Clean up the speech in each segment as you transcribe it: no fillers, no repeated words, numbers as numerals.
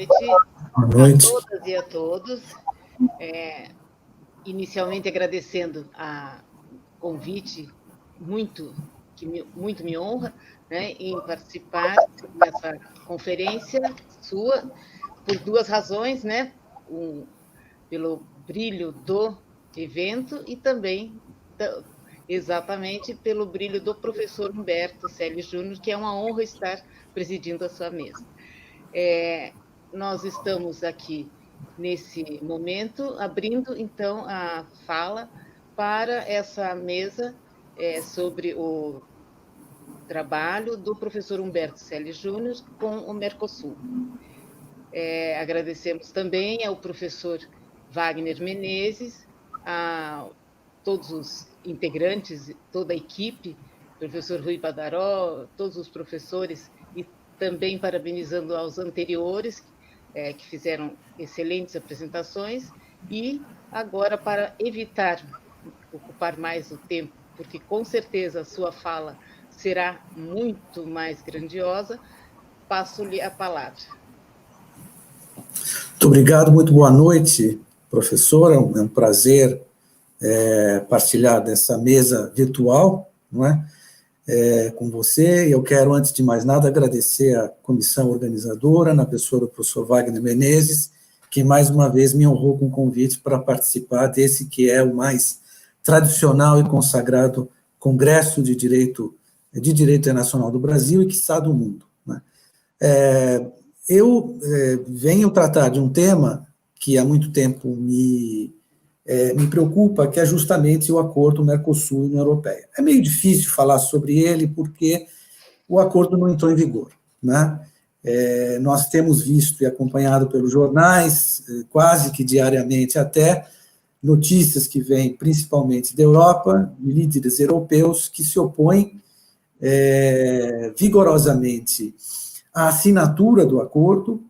Boa a noite todas e a todos. Inicialmente agradecendo a convite muito me honra, né, em participar dessa conferência sua, por duas razões, né? Pelo brilho do evento e também, exatamente, pelo brilho do professor Humberto Célio Júnior, que é uma honra estar presidindo a sua mesa. Nós estamos aqui, nesse momento, abrindo, então, a fala para essa mesa sobre o trabalho do professor Humberto Célio Júnior com o Mercosul. Agradecemos também ao professor Wagner Menezes, a todos os integrantes, toda a equipe, professor Rui Badaró, todos os professores, e também parabenizando aos anteriores, que fizeram excelentes apresentações, e agora, para evitar ocupar mais o tempo, porque com certeza a sua fala será muito mais grandiosa, passo-lhe a palavra. Muito obrigado, muito boa noite, professora. É um prazer partilhar dessa mesa virtual, não é? Com você. Eu quero, antes de mais nada, agradecer à comissão organizadora, na pessoa do professor Wagner Menezes, que mais uma vez me honrou com o convite para participar desse que é o mais tradicional e consagrado Congresso de Direito Internacional do Brasil e, quiçá, do mundo, né? Eu venho tratar de um tema que há muito tempo me preocupa, que é justamente o acordo Mercosul e União Europeia. É meio difícil falar sobre ele porque o acordo não entrou em vigor, né? Nós temos visto e acompanhado pelos jornais, quase que diariamente até, notícias que vêm principalmente da Europa, líderes europeus que se opõem vigorosamente à assinatura do acordo,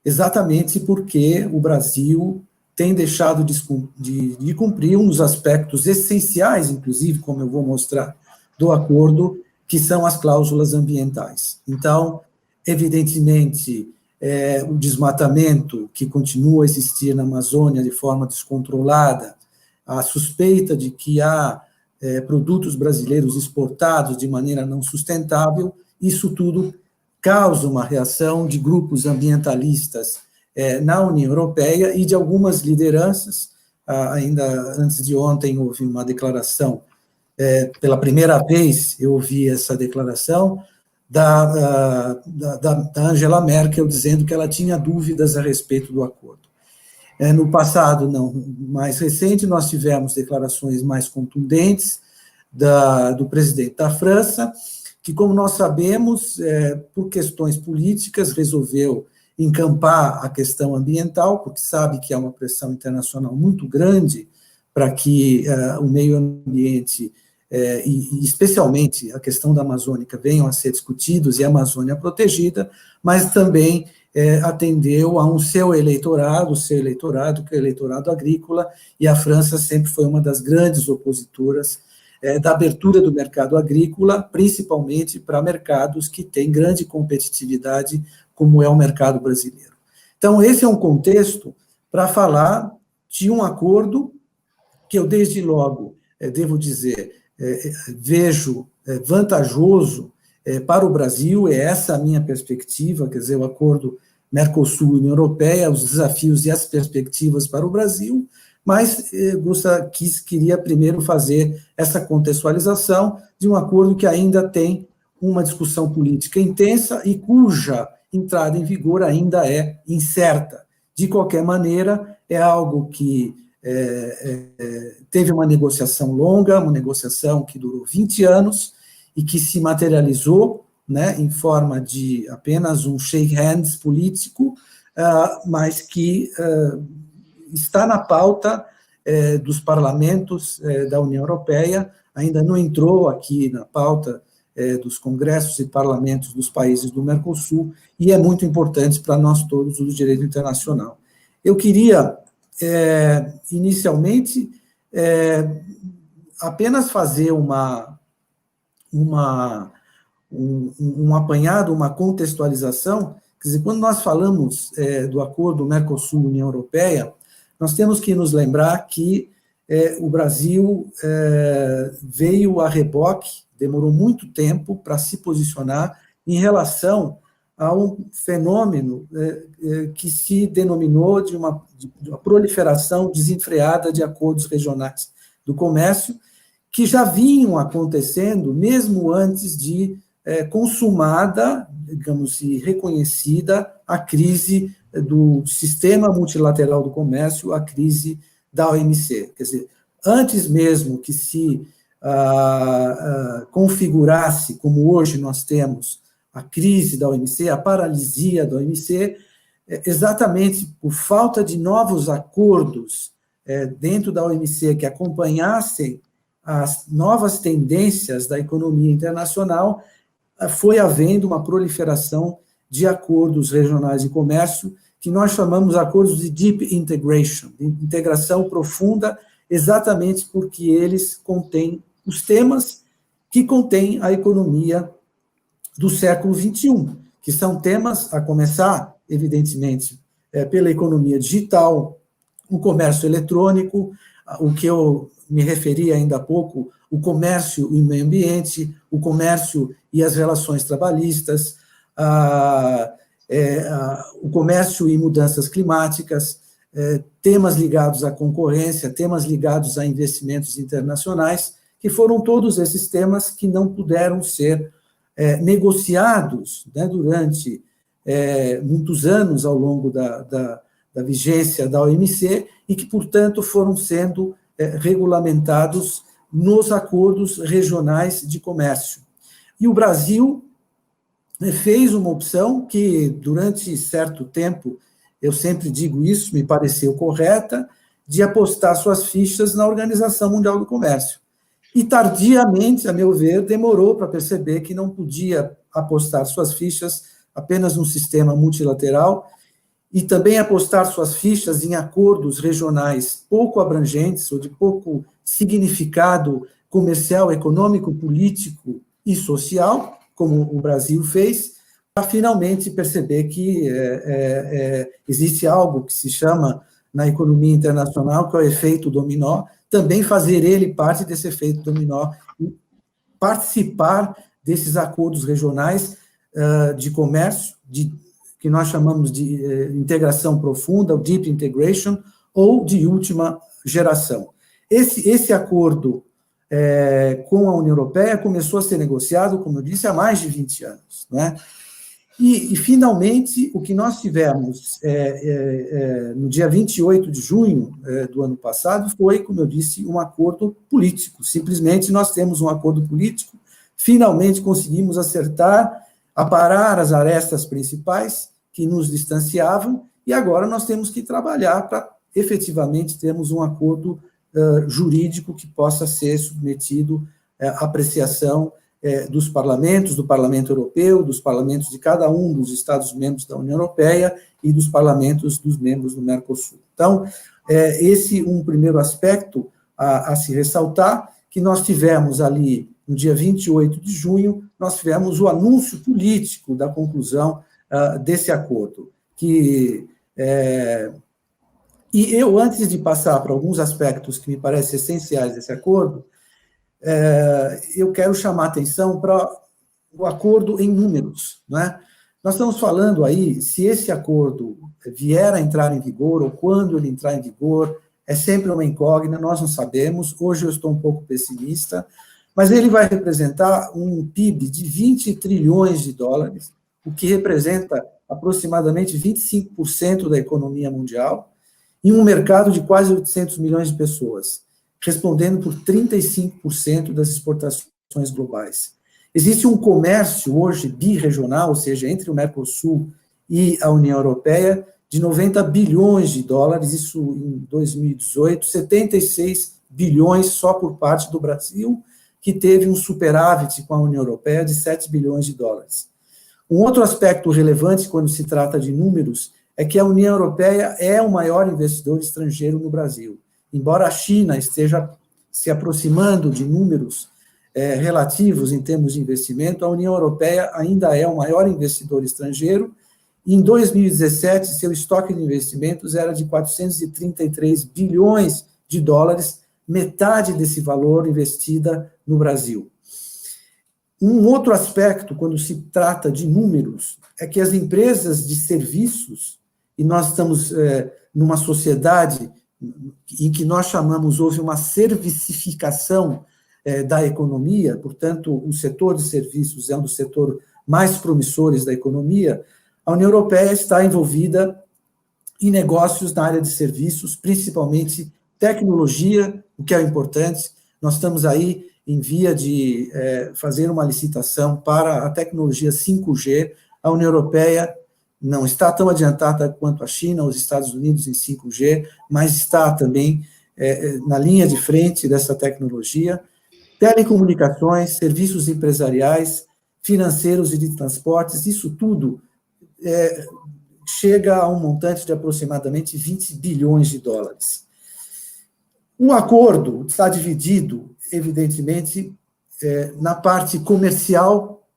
exatamente porque o Brasil tem deixado de cumprir um dos aspectos essenciais, inclusive, como eu vou mostrar, do acordo, que são as cláusulas ambientais. Então, evidentemente, o desmatamento que continua a existir na Amazônia de forma descontrolada, a suspeita de que há produtos brasileiros exportados de maneira não sustentável, isso tudo causa uma reação de grupos ambientalistas na União Europeia e de algumas lideranças. Ainda antes de ontem houve uma declaração, pela primeira vez eu ouvi essa declaração, da Angela Merkel, dizendo que ela tinha dúvidas a respeito do acordo. No passado, não mais recente, nós tivemos declarações mais contundentes do presidente da França, que, como nós sabemos, por questões políticas, resolveu encampar a questão ambiental, porque sabe que há uma pressão internacional muito grande para que o meio ambiente, e especialmente a questão da Amazônica, venham a ser discutidos e a Amazônia protegida, mas também atendeu a seu eleitorado, que é o eleitorado agrícola, e a França sempre foi uma das grandes opositoras da abertura do mercado agrícola, principalmente para mercados que têm grande competitividade, como é o mercado brasileiro. Então, esse é um contexto para falar de um acordo que eu, desde logo, devo dizer, vejo vantajoso para o Brasil, é essa a minha perspectiva, quer dizer, o acordo Mercosul-União Europeia, os desafios e as perspectivas para o Brasil, mas queria primeiro fazer essa contextualização de um acordo que ainda tem uma discussão política intensa e cuja entrada em vigor ainda é incerta. De qualquer maneira, é algo que teve uma negociação longa, uma negociação que durou 20 anos e que se materializou, né, em forma de apenas um shake hands político, mas que está na pauta dos parlamentos da União Europeia, ainda não entrou aqui na pauta dos congressos e parlamentos dos países do Mercosul, e é muito importante para nós todos do direito internacional. Eu queria, inicialmente, apenas fazer um apanhado, uma contextualização. Quer dizer, quando nós falamos do acordo Mercosul-União Europeia, nós temos que nos lembrar que o Brasil veio a reboque, demorou muito tempo para se posicionar em relação a um fenômeno que se denominou de uma proliferação desenfreada de acordos regionais do comércio, que já vinham acontecendo mesmo antes de consumada, digamos, e reconhecida a crise do sistema multilateral do comércio, a crise da OMC. Quer dizer, antes mesmo que se configurasse, como hoje nós temos, a crise da OMC, a paralisia da OMC, exatamente por falta de novos acordos dentro da OMC que acompanhassem as novas tendências da economia internacional, foi havendo uma proliferação de acordos regionais de comércio, que nós chamamos de acordos de deep integration, de integração profunda, exatamente porque eles contêm os temas que contém a economia do século XXI, que são temas, a começar, evidentemente, pela economia digital, o comércio eletrônico, o que eu me referi ainda há pouco, o comércio e o meio ambiente, o comércio e as relações trabalhistas, o comércio e mudanças climáticas, temas ligados à concorrência, temas ligados a investimentos internacionais, que foram todos esses temas que não puderam ser negociados, né, durante muitos anos ao longo da vigência da OMC e que, portanto, foram sendo regulamentados nos acordos regionais de comércio. E o Brasil fez uma opção que, durante certo tempo, eu sempre digo isso, me pareceu correta, de apostar suas fichas na Organização Mundial do Comércio. E, tardiamente, a meu ver, demorou para perceber que não podia apostar suas fichas apenas num sistema multilateral e também apostar suas fichas em acordos regionais pouco abrangentes ou de pouco significado comercial, econômico, político e social, como o Brasil fez, para finalmente perceber que existe algo que se chama, na economia internacional, que é o efeito dominó, também fazer ele parte desse efeito dominó e participar desses acordos regionais de comércio, que nós chamamos de integração profunda, o deep integration, ou de última geração. Esse acordo com a União Europeia começou a ser negociado, como eu disse, há mais de 20 anos, né? E finalmente, o que nós tivemos no dia 28 de junho do ano passado foi, como eu disse, um acordo político. Simplesmente nós temos um acordo político, finalmente conseguimos acertar, aparar as arestas principais que nos distanciavam, e agora nós temos que trabalhar para efetivamente termos um acordo jurídico que possa ser submetido à apreciação dos parlamentos, do Parlamento Europeu, dos parlamentos de cada um dos Estados-membros da União Europeia e dos parlamentos dos membros do Mercosul. Então, esse um primeiro aspecto a se ressaltar, que nós tivemos ali, no dia 28 de junho, nós tivemos o anúncio político da conclusão desse acordo, e eu, antes de passar para alguns aspectos que me parecem essenciais desse acordo, eu quero chamar a atenção para o acordo em números, né? Nós estamos falando aí, se esse acordo vier a entrar em vigor, ou quando ele entrar em vigor, é sempre uma incógnita, nós não sabemos, hoje eu estou um pouco pessimista, mas ele vai representar um PIB de 20 trilhões de dólares, o que representa aproximadamente 25% da economia mundial, em um mercado de quase 800 milhões de pessoas, respondendo por 35% das exportações globais. Existe um comércio hoje birregional, ou seja, entre o Mercosul e a União Europeia, de 90 bilhões de dólares, isso em 2018, 76 bilhões só por parte do Brasil, que teve um superávit com a União Europeia de 7 bilhões de dólares. Um outro aspecto relevante quando se trata de números é que a União Europeia é o maior investidor estrangeiro no Brasil. Embora a China esteja se aproximando de números relativos em termos de investimento, a União Europeia ainda é o maior investidor estrangeiro Em 2017, seu estoque de investimentos era de 433 bilhões de dólares, metade desse valor investida no Brasil. Um outro aspecto, quando se trata de números, é que as empresas de serviços, e nós estamos numa sociedade em que nós chamamos, houve uma servicificação da economia, portanto, o setor de serviços é um dos setores mais promissores da economia. A União Europeia está envolvida em negócios na área de serviços, principalmente tecnologia, o que é importante. Nós estamos aí em via de fazer uma licitação para a tecnologia 5G. A União Europeia não está tão adiantada quanto a China, os Estados Unidos em 5G, mas está também na linha de frente dessa tecnologia. Telecomunicações, serviços empresariais, financeiros e de transportes, isso tudo chega a um montante de aproximadamente 20 bilhões de dólares. O acordo está dividido, evidentemente, na parte comercial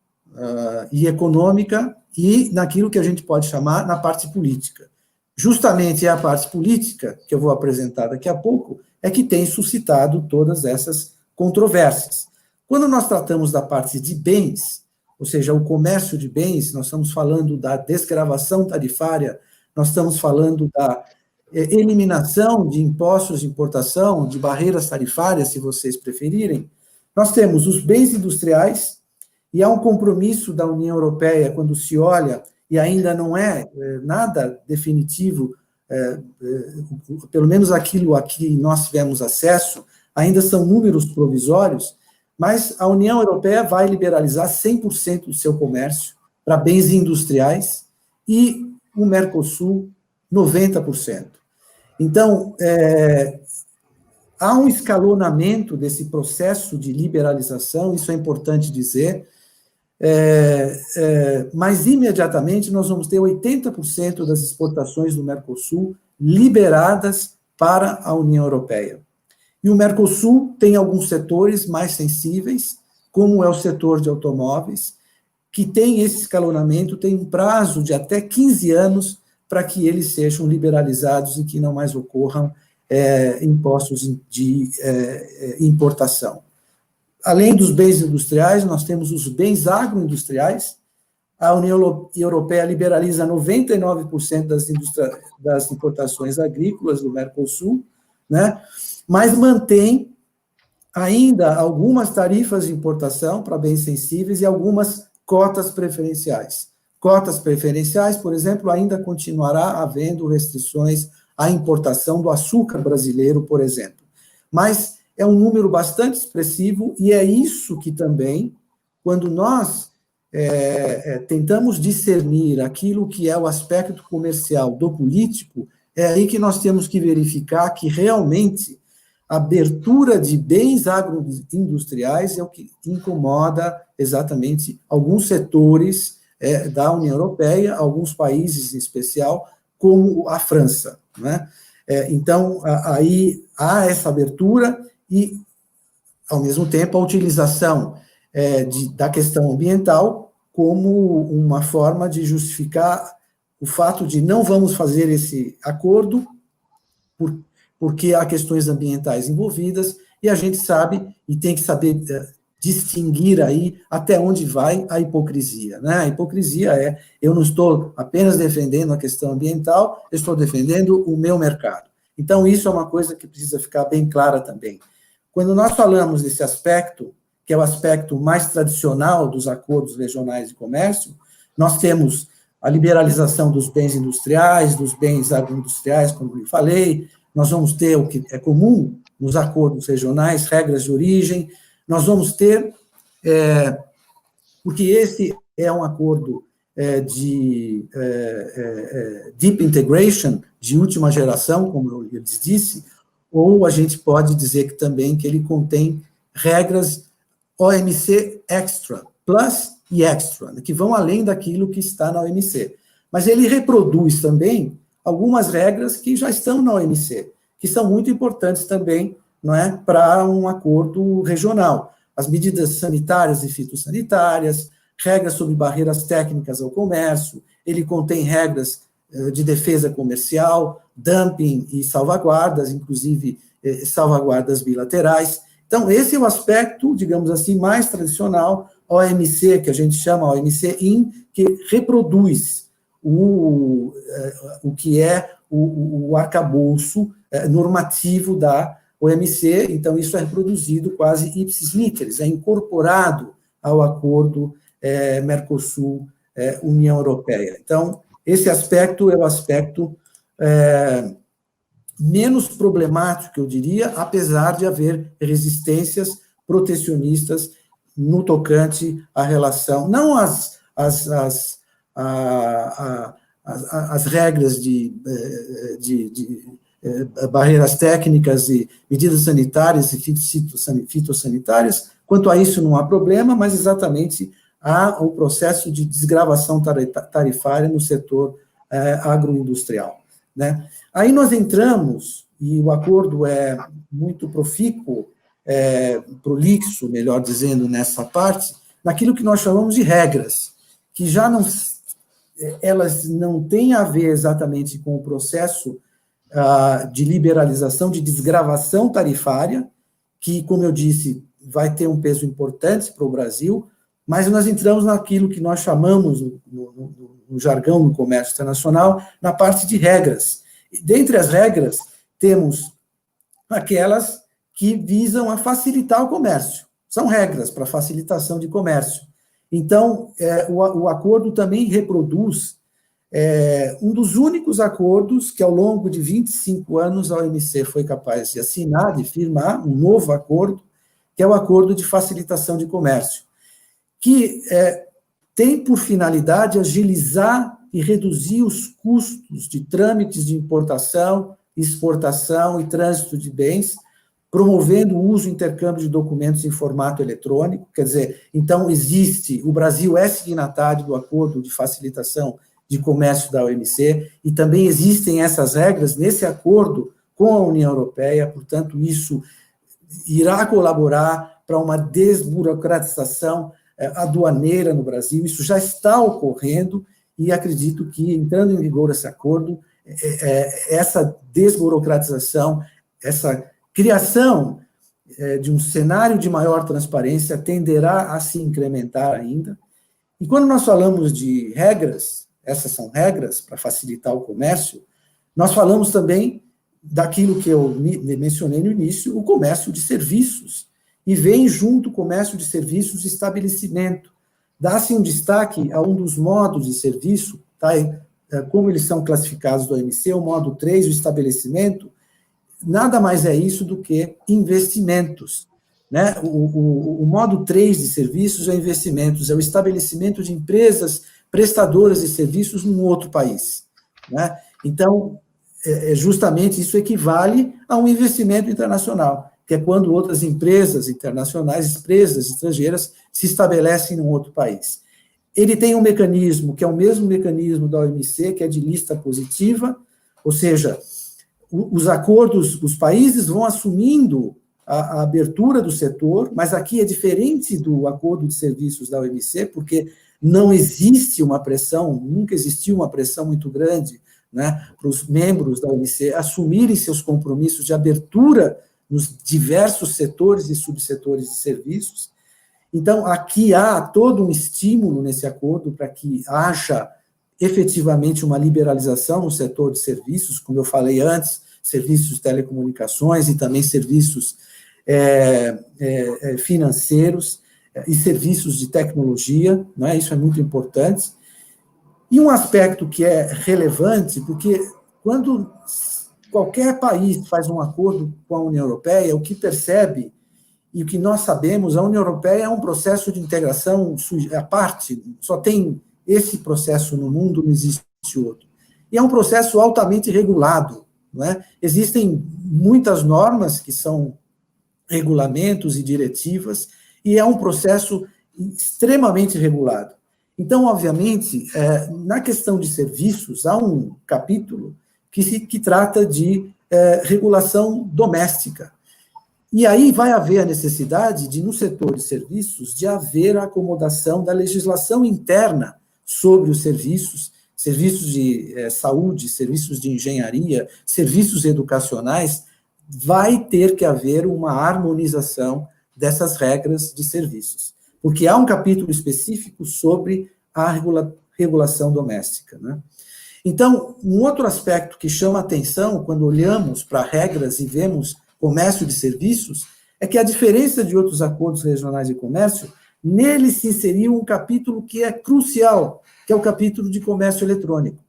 e econômica e naquilo que a gente pode chamar na parte política. Justamente é a parte política, que eu vou apresentar daqui a pouco, é que tem suscitado todas essas controvérsias. Quando nós tratamos da parte de bens, ou seja, o comércio de bens, nós estamos falando da desgravação tarifária, nós estamos falando da eliminação de impostos de importação, de barreiras tarifárias, se vocês preferirem. Nós temos os bens industriais, e há um compromisso da União Europeia, quando se olha, e ainda não é nada definitivo, pelo menos aquilo a que nós tivemos acesso, ainda são números provisórios, mas a União Europeia vai liberalizar 100% do seu comércio para bens industriais e o Mercosul 90%. Então, há um escalonamento desse processo de liberalização, isso é importante dizer, mas imediatamente nós vamos ter 80% das exportações do Mercosul liberadas para a União Europeia. E o Mercosul tem alguns setores mais sensíveis, como é o setor de automóveis, que tem esse escalonamento, tem um prazo de até 15 anos para que eles sejam liberalizados e que não mais ocorram impostos de importação. Além dos bens industriais, nós temos os bens agroindustriais. A União Europeia liberaliza 99% das importações agrícolas do Mercosul, né? Mas mantém ainda algumas tarifas de importação para bens sensíveis e algumas cotas preferenciais. Cotas preferenciais, por exemplo, ainda continuará havendo restrições à importação do açúcar brasileiro, por exemplo. Mas é um número bastante expressivo e é isso que também, quando nós tentamos discernir aquilo que é o aspecto comercial do político, é aí que nós temos que verificar que realmente a abertura de bens agroindustriais é o que incomoda exatamente alguns setores da União Europeia, alguns países em especial, como a França, né? Então, aí há essa abertura e, ao mesmo tempo, a utilização da questão ambiental como uma forma de justificar o fato de não vamos fazer esse acordo porque há questões ambientais envolvidas, e a gente sabe, e tem que saber distinguir aí até onde vai a hipocrisia, né? A hipocrisia eu não estou apenas defendendo a questão ambiental, eu estou defendendo o meu mercado. Então, isso é uma coisa que precisa ficar bem clara também. Quando nós falamos desse aspecto, que é o aspecto mais tradicional dos acordos regionais de comércio, nós temos a liberalização dos bens industriais, dos bens agroindustriais, como eu falei, nós vamos ter o que é comum nos acordos regionais, regras de origem, nós vamos ter, porque esse é um acordo de deep integration, de última geração, como eu lhes disse, ou a gente pode dizer que também que ele contém regras OMC Extra, Plus e Extra, que vão além daquilo que está na OMC. Mas ele reproduz também algumas regras que já estão na OMC, que são muito importantes também, não é, para um acordo regional. As medidas sanitárias e fitossanitárias, regras sobre barreiras técnicas ao comércio, ele contém regras de defesa comercial, dumping e salvaguardas, inclusive salvaguardas bilaterais. Então, esse é o aspecto, digamos assim, mais tradicional, OMC, que a gente chama OMC-IN, que reproduz o que é o arcabouço normativo da OMC, então isso é reproduzido quase ipsis literis, é incorporado ao acordo Mercosul-União Europeia. Então, esse aspecto é o aspecto menos problemático, eu diria, apesar de haver resistências protecionistas no tocante à relação, não as regras de barreiras técnicas e medidas sanitárias e fitossanitárias, quanto a isso não há problema, mas exatamente há o processo de desgravação tarifária no setor agroindustrial, né? Aí nós entramos, e o acordo é muito profícuo, prolixo, melhor dizendo, nessa parte, naquilo que nós chamamos de regras, que já não, elas não têm a ver exatamente com o processo de liberalização, de desgravação tarifária, que, como eu disse, vai ter um peso importante para o Brasil, mas nós entramos naquilo que nós chamamos, no jargão do comércio internacional, na parte de regras. Dentre as regras, temos aquelas que visam a facilitar o comércio. São regras para facilitação de comércio. Então, o acordo também reproduz um dos únicos acordos que, ao longo de 25 anos, a OMC foi capaz de assinar, de firmar um novo acordo, que é o Acordo de Facilitação de Comércio, que tem por finalidade agilizar e reduzir os custos de trâmites de importação, exportação e trânsito de bens, promovendo o uso e intercâmbio de documentos em formato eletrônico. Quer dizer, então o Brasil é signatário do Acordo de Facilitação de Comércio da OMC, e também existem essas regras nesse acordo com a União Europeia, portanto, isso irá colaborar para uma desburocratização aduaneira no Brasil. Isso já está ocorrendo, e acredito que, entrando em vigor esse acordo, essa desburocratização, essa criação de um cenário de maior transparência tenderá a se incrementar ainda. E quando nós falamos de regras, essas são regras para facilitar o comércio, nós falamos também daquilo que eu mencionei no início, o comércio de serviços, e vem junto o comércio de serviços e estabelecimento. Dá-se um destaque a um dos modos de serviço, tá? Como eles são classificados do OMC, o modo 3, o estabelecimento, nada mais é isso do que investimentos, né? O modo 3 de serviços é investimentos, é o estabelecimento de empresas prestadoras de serviços num outro país, né? Então, justamente isso equivale a um investimento internacional, que é quando outras empresas internacionais, empresas estrangeiras, se estabelecem num outro país. Ele tem um mecanismo, que é o mesmo mecanismo da OMC, que é de lista positiva, ou seja, os acordos, os países vão assumindo a abertura do setor, mas aqui é diferente do acordo de serviços da OMC, porque não existe uma pressão, nunca existiu uma pressão muito grande, né, para os membros da OMC assumirem seus compromissos de abertura nos diversos setores e subsetores de serviços. Então, aqui há todo um estímulo nesse acordo para que haja efetivamente uma liberalização no setor de serviços, como eu falei antes, serviços de telecomunicações e também serviços financeiros e serviços de tecnologia, né? Isso é muito importante. E um aspecto que é relevante, porque quando qualquer país faz um acordo com a União Europeia, o que percebe, e o que nós sabemos, a União Europeia é um processo de integração à parte, só tem esse processo no mundo, não existe outro. E é um processo altamente regulado, não é? Existem muitas normas que são regulamentos e diretivas, e é um processo extremamente regulado. Então, obviamente, na questão de serviços, há um capítulo que trata de regulação doméstica. E aí vai haver a necessidade de, no setor de serviços, de haver a acomodação da legislação interna sobre os serviços, serviços de saúde, serviços de engenharia, serviços educacionais, vai ter que haver uma harmonização dessas regras de serviços, porque há um capítulo específico sobre a regulação doméstica, né? Então, um outro aspecto que chama a atenção quando olhamos para regras e vemos comércio de serviços é que, a diferença de outros acordos regionais de comércio, nele se inseriu um capítulo que é crucial, que é o capítulo de comércio eletrônico.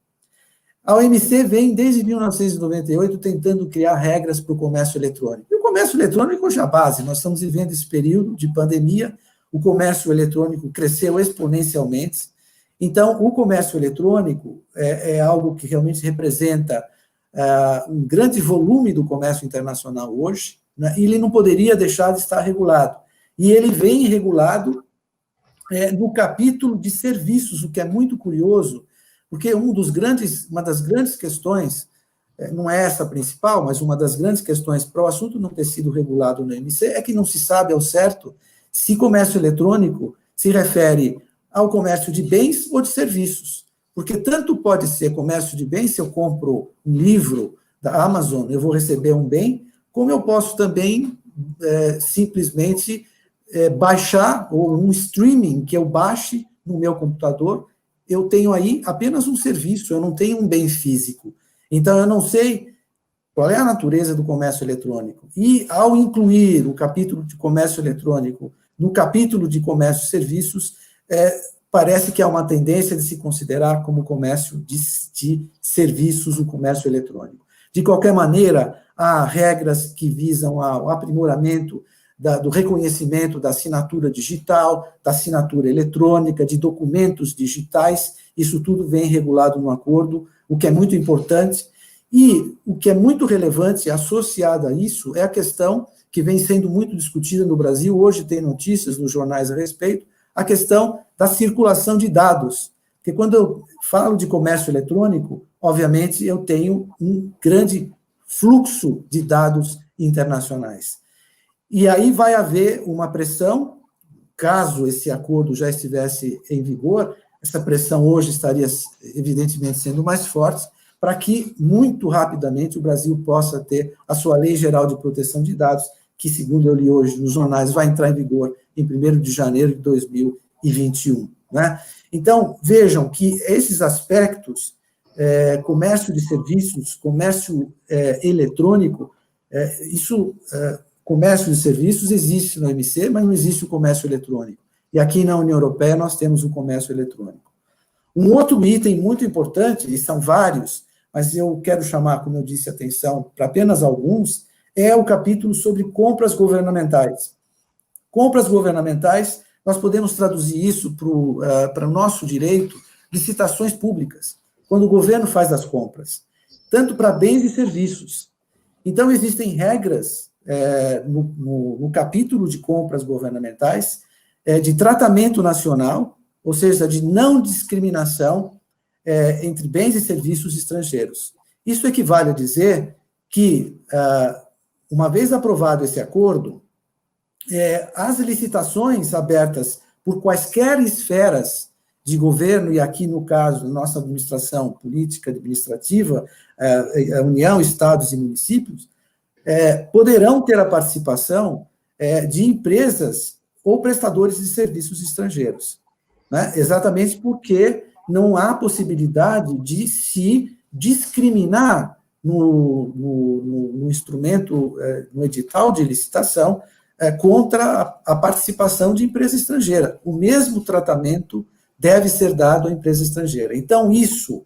A OMC vem, desde 1998, tentando criar regras para o comércio eletrônico. E o comércio eletrônico já é a base, nós estamos vivendo esse período de pandemia, o comércio eletrônico cresceu exponencialmente. Então, o comércio eletrônico é algo que realmente representa um grande volume do comércio internacional hoje, né, e ele não poderia deixar de estar regulado. E ele vem regulado no capítulo de serviços, o que é muito curioso, porque uma das grandes questões, não é essa a principal, mas uma das grandes questões para o assunto não ter sido regulado no OMC é que não se sabe ao certo se comércio eletrônico se refere ao comércio de bens ou de serviços. Porque tanto pode ser comércio de bens, se eu compro um livro da Amazon, eu vou receber um bem, como eu posso também simplesmente baixar, ou um streaming que eu baixe no meu computador, eu tenho aí apenas um serviço, eu não tenho um bem físico. Então, eu não sei qual é a natureza do comércio eletrônico. E, ao incluir o capítulo de comércio eletrônico no capítulo de comércio e serviços, parece que há uma tendência de se considerar como comércio de serviços o comércio eletrônico. De qualquer maneira, há regras que visam ao aprimoramento do reconhecimento da assinatura digital, da assinatura eletrônica, de documentos digitais, isso tudo vem regulado no acordo, o que é muito importante. E o que é muito relevante associado a isso é a questão que vem sendo muito discutida no Brasil, hoje tem notícias nos jornais a respeito, a questão da circulação de dados. Porque quando eu falo de comércio eletrônico, obviamente eu tenho um grande fluxo de dados internacionais. E aí vai haver uma pressão, caso esse acordo já estivesse em vigor, essa pressão hoje estaria, evidentemente, sendo mais forte, para que, muito rapidamente, o Brasil possa ter a sua Lei Geral de Proteção de Dados, que, segundo eu li hoje nos jornais, vai entrar em vigor em 1º de janeiro de 2021. Né? Então, vejam que esses aspectos, comércio de serviços, comércio eletrônico, comércio de serviços existe no OMC, mas não existe o comércio eletrônico. E aqui na União Europeia nós temos o comércio eletrônico. Um outro item muito importante, e são vários, mas eu quero chamar, como eu disse, atenção para apenas alguns, é o capítulo sobre compras governamentais. Compras governamentais, nós podemos traduzir isso para o nosso direito, licitações públicas, quando o governo faz as compras, tanto para bens e serviços. Então, existem regras no capítulo de compras governamentais de tratamento nacional, ou seja, de não discriminação entre bens e serviços estrangeiros. Isso equivale a dizer que, uma vez aprovado esse acordo, as licitações abertas por quaisquer esferas de governo, e aqui, no caso, nossa administração política, administrativa, a União, estados e municípios, poderão ter a participação de empresas ou prestadores de serviços estrangeiros, né? Exatamente porque não há possibilidade de se discriminar no instrumento, no edital de licitação, contra a participação de empresa estrangeira. O mesmo tratamento deve ser dado à empresa estrangeira. Então, isso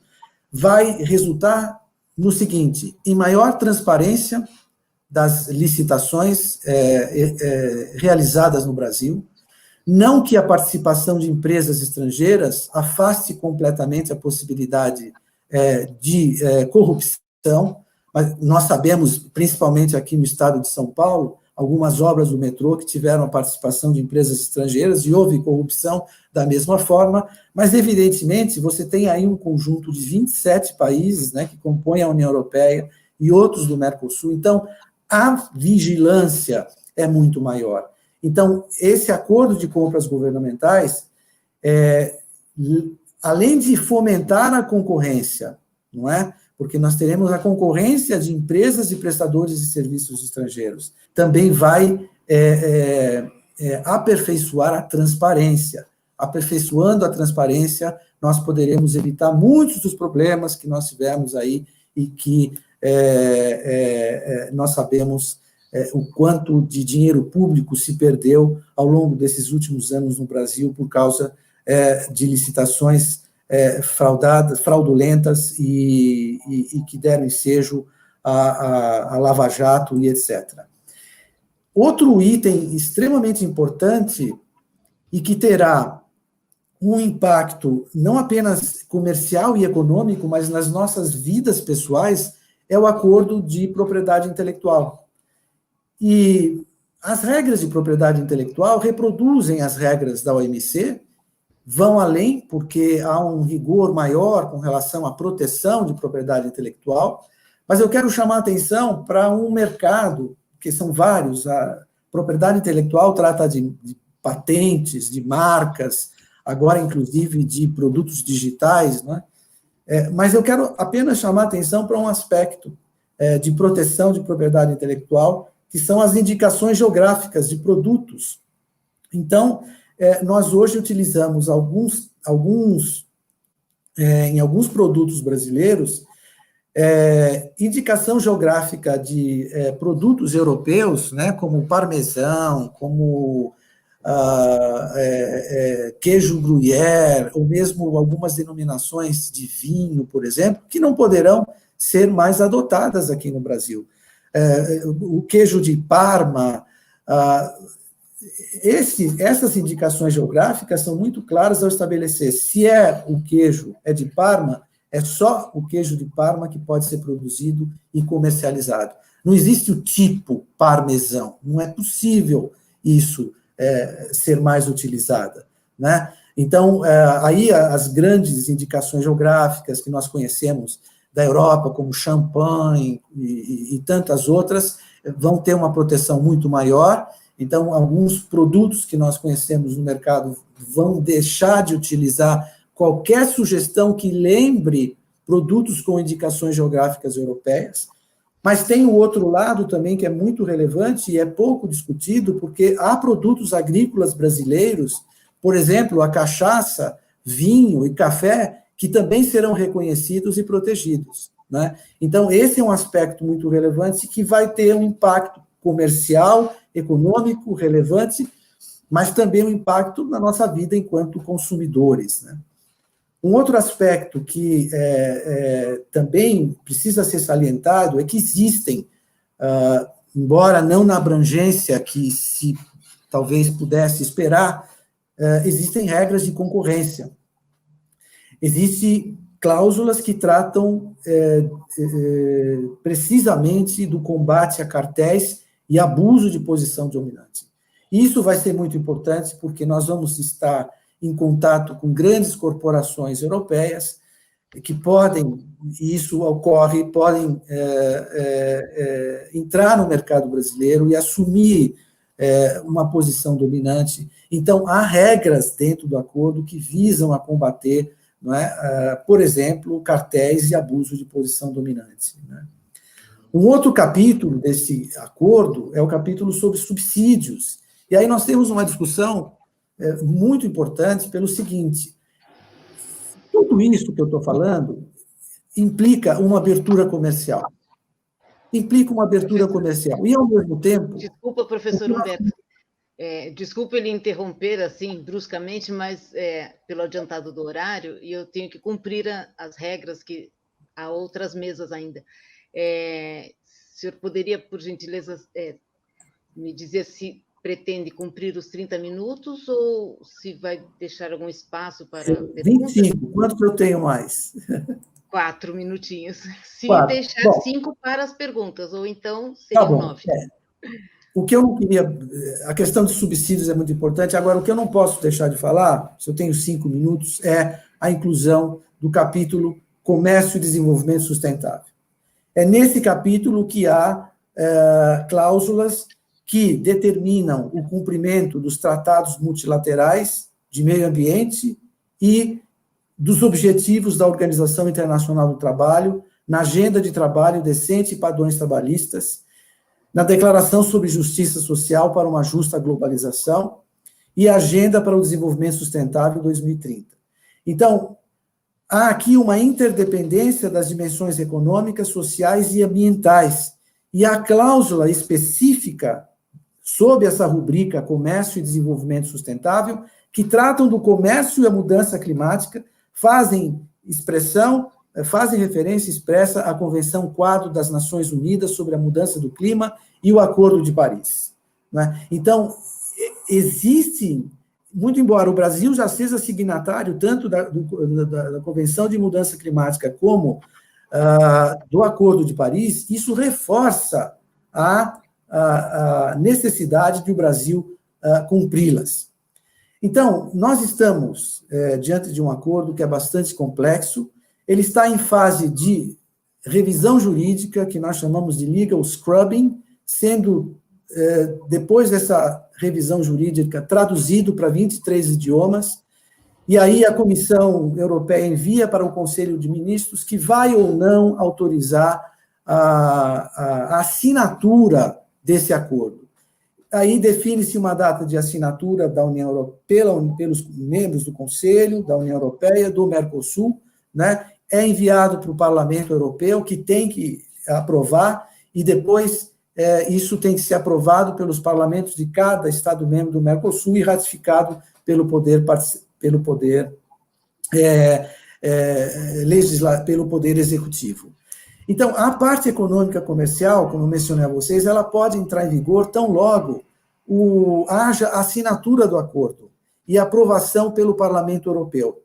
vai resultar no seguinte: em maior transparência das licitações realizadas no Brasil, não que a participação de empresas estrangeiras afaste completamente a possibilidade de corrupção, mas nós sabemos, principalmente aqui no estado de São Paulo, algumas obras do metrô que tiveram a participação de empresas estrangeiras e houve corrupção da mesma forma, mas, evidentemente, você tem aí um conjunto de 27 países, né, que compõem a União Europeia e outros do Mercosul. Então, a vigilância é muito maior. Então, esse acordo de compras governamentais, além de fomentar a concorrência, não é? Porque nós teremos a concorrência de empresas e prestadores de serviços estrangeiros, também vai aperfeiçoar a transparência. Aperfeiçoando a transparência, nós poderemos evitar muitos dos problemas que nós tivemos aí e que nós sabemos o quanto de dinheiro público se perdeu ao longo desses últimos anos no Brasil por causa de licitações fraudulentas e que deram ensejo a Lava Jato e etc. Outro item extremamente importante e que terá um impacto não apenas comercial e econômico, mas nas nossas vidas pessoais, é o acordo de propriedade intelectual. E as regras de propriedade intelectual reproduzem as regras da OMC, vão além, porque há um rigor maior com relação à proteção de propriedade intelectual, mas eu quero chamar a atenção para um mercado, que são vários, a propriedade intelectual trata de patentes, de marcas, agora, inclusive, de produtos digitais, né? Mas eu quero apenas chamar a atenção para um aspecto de proteção de propriedade intelectual, que são as indicações geográficas de produtos. Então, nós hoje utilizamos em alguns produtos brasileiros, indicação geográfica de produtos europeus, né, como parmesão, como queijo gruyère, ou mesmo algumas denominações de vinho, por exemplo, que não poderão ser mais adotadas aqui no Brasil. O queijo de Parma, essas indicações geográficas são muito claras ao estabelecer se o queijo é de Parma, é só o queijo de Parma que pode ser produzido e comercializado. Não existe o tipo parmesão, não é possível isso ser mais utilizada, né? Então, aí as grandes indicações geográficas que nós conhecemos da Europa, como champanhe e tantas outras, vão ter uma proteção muito maior. Então, alguns produtos que nós conhecemos no mercado vão deixar de utilizar qualquer sugestão que lembre produtos com indicações geográficas europeias. Mas tem o outro lado também que é muito relevante e é pouco discutido, porque há produtos agrícolas brasileiros, por exemplo, a cachaça, vinho e café, que também serão reconhecidos e protegidos, né? Então, esse é um aspecto muito relevante que vai ter um impacto comercial, econômico, relevante, mas também um impacto na nossa vida enquanto consumidores, né? Um outro aspecto que também precisa ser salientado é que existem, embora não na abrangência que se talvez pudesse esperar, existem regras de concorrência. Existem cláusulas que tratam precisamente do combate a cartéis e abuso de posição dominante. Isso vai ser muito importante porque nós vamos estar em contato com grandes corporações europeias que podem, e isso ocorre, podem entrar no mercado brasileiro e assumir uma posição dominante. Então, há regras dentro do acordo que visam a combater, não é, por exemplo, cartéis e abuso de posição dominante, né? Um outro capítulo desse acordo é o capítulo sobre subsídios. E aí nós temos uma discussão muito importante pelo seguinte: tudo isso que eu estou falando implica uma abertura comercial. Implica uma abertura comercial. E, ao mesmo tempo... Desculpa, professor Humberto. Desculpa ele interromper assim bruscamente, mas pelo adiantado do horário, e eu tenho que cumprir as regras que há outras mesas ainda. O senhor poderia, por gentileza, me dizer se pretende cumprir os 30 minutos ou se vai deixar algum espaço para... 25, quanto que eu tenho mais? 4 minutinhos. Se 4. deixar Bom, 5 para as perguntas, ou então seriam tá bom, 9. O que eu não queria... A questão de subsídios é muito importante. Agora, o que eu não posso deixar de falar, se eu tenho 5 minutos, é a inclusão do capítulo Comércio e Desenvolvimento Sustentável. É nesse capítulo que há cláusulas que determinam o cumprimento dos tratados multilaterais de meio ambiente e dos objetivos da Organização Internacional do Trabalho, na Agenda de Trabalho Decente e Padrões Trabalhistas, na Declaração sobre Justiça Social para uma Justa Globalização e a Agenda para o Desenvolvimento Sustentável 2030. Então, há aqui uma interdependência das dimensões econômicas, sociais e ambientais, e a cláusula específica sob essa rubrica Comércio e Desenvolvimento Sustentável, que tratam do comércio e a mudança climática, fazem referência expressa à Convenção Quadro das Nações Unidas sobre a Mudança do Clima e o Acordo de Paris. Né? Então, existe, muito embora o Brasil já seja signatário tanto da Convenção de Mudança Climática como do Acordo de Paris, isso reforça a necessidade de o Brasil cumpri-las. Então, nós estamos diante de um acordo que é bastante complexo, ele está em fase de revisão jurídica, que nós chamamos de legal scrubbing, sendo, depois dessa revisão jurídica, traduzido para 23 idiomas, e aí a Comissão Europeia envia para o Conselho de Ministros, que vai ou não autorizar a assinatura desse acordo. Aí define-se uma data de assinatura da União Europeia, pelos membros do Conselho, da União Europeia, do Mercosul, né? É enviado para o Parlamento Europeu, que tem que aprovar, e depois isso tem que ser aprovado pelos parlamentos de cada Estado-membro do Mercosul e ratificado pelo poder executivo. Então, a parte econômica comercial, como eu mencionei a vocês, ela pode entrar em vigor tão logo haja assinatura do acordo e aprovação pelo Parlamento Europeu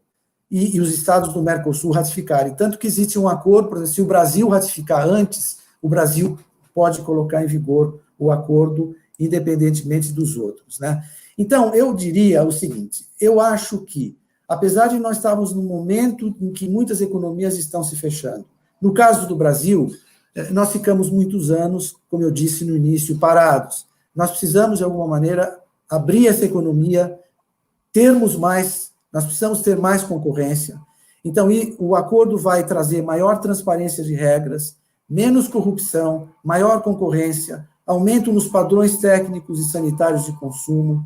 e os estados do Mercosul ratificarem. Tanto que existe um acordo, por exemplo, se o Brasil ratificar antes, o Brasil pode colocar em vigor o acordo independentemente dos outros, né? Então, eu diria o seguinte, eu acho que, apesar de nós estarmos num momento em que muitas economias estão se fechando, no caso do Brasil, nós ficamos muitos anos, como eu disse no início, parados. Nós precisamos, de alguma maneira, abrir essa economia, nós precisamos ter mais concorrência. Então, o acordo vai trazer maior transparência de regras, menos corrupção, maior concorrência, aumento nos padrões técnicos e sanitários de consumo,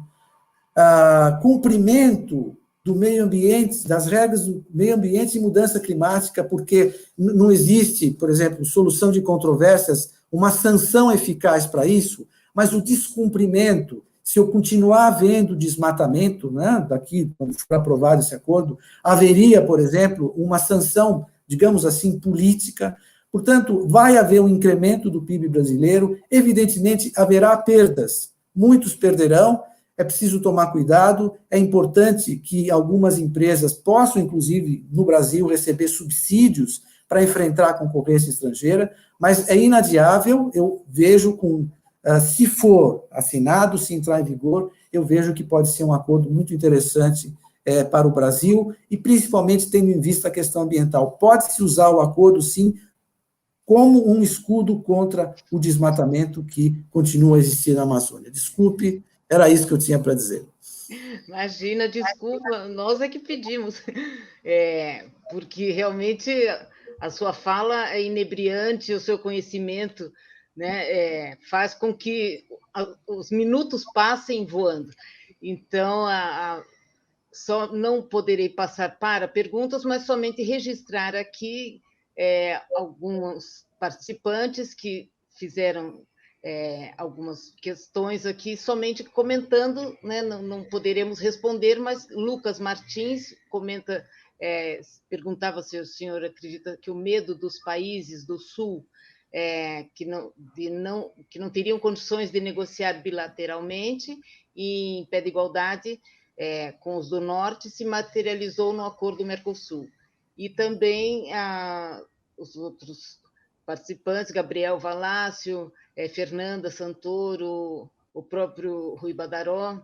cumprimento do meio ambiente, das regras do meio ambiente e mudança climática, porque não existe, por exemplo, solução de controvérsias, uma sanção eficaz para isso, mas o descumprimento, se eu continuar havendo desmatamento, né, daqui, quando for aprovado esse acordo, haveria, por exemplo, uma sanção, digamos assim, política. Portanto, vai haver um incremento do PIB brasileiro, evidentemente haverá perdas, muitos perderão, é preciso tomar cuidado, é importante que algumas empresas possam, inclusive, no Brasil, receber subsídios para enfrentar a concorrência estrangeira, mas é inadiável, eu vejo se for assinado, se entrar em vigor, eu vejo que pode ser um acordo muito interessante para o Brasil, e principalmente tendo em vista a questão ambiental. Pode-se usar o acordo, sim, como um escudo contra o desmatamento que continua a existir na Amazônia. Desculpe, era isso que eu tinha para dizer. Imagina, desculpa, nós é que pedimos, porque realmente a sua fala é inebriante, o seu conhecimento, né, faz com que os minutos passem voando. Então, só não poderei passar para perguntas, mas somente registrar aqui alguns participantes que fizeram algumas questões aqui, somente comentando, né, não poderemos responder, mas Lucas Martins comenta, perguntava se o senhor acredita que o medo dos países do Sul que não teriam condições de negociar bilateralmente e em pé de igualdade com os do Norte se materializou no Acordo Mercosul. E também os outros participantes, Gabriel Valácio, Fernanda Santoro, o próprio Rui Badaró,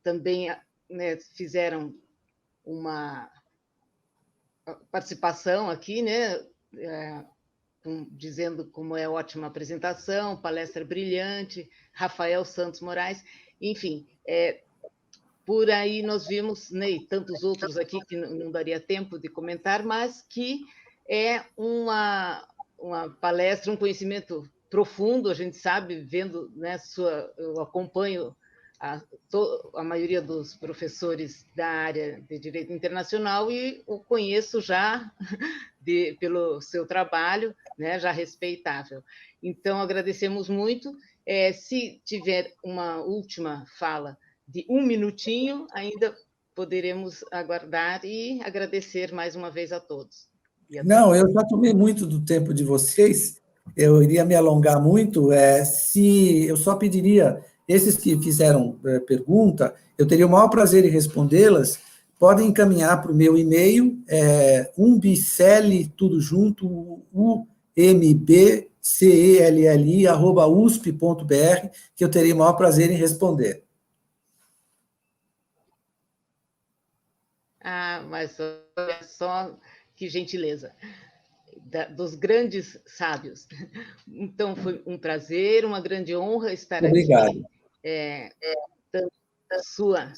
também né, fizeram uma participação aqui, né, dizendo como é ótima apresentação, palestra brilhante, Rafael Santos Moraes, enfim, por aí nós vimos, né, e tantos outros aqui que não daria tempo de comentar, mas que é uma palestra, um conhecimento profundo, a gente sabe, vendo, né, eu acompanho a maioria dos professores da área de Direito Internacional e o conheço já pelo seu trabalho, né, já respeitável. Então, agradecemos muito. Se tiver uma última fala de 1 minutinho, ainda poderemos aguardar e agradecer mais uma vez a todos. Não, eu já tomei muito do tempo de vocês, eu iria me alongar muito, se eu só pediria, esses que fizeram pergunta, eu teria o maior prazer em respondê-las, podem encaminhar para o meu e-mail, umbcelli, tudo junto, umbcelli@usp.br, que eu terei o maior prazer em responder. Mas olha só que gentileza dos grandes sábios. Então, foi um prazer, uma grande honra estar Obrigado. aqui, dando a sua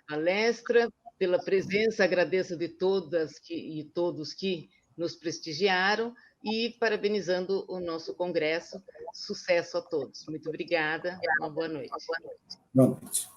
palestra, pela presença, agradeço de todas e todos que nos prestigiaram e parabenizando o nosso congresso. Sucesso a todos. Muito obrigada, uma boa noite. Boa noite.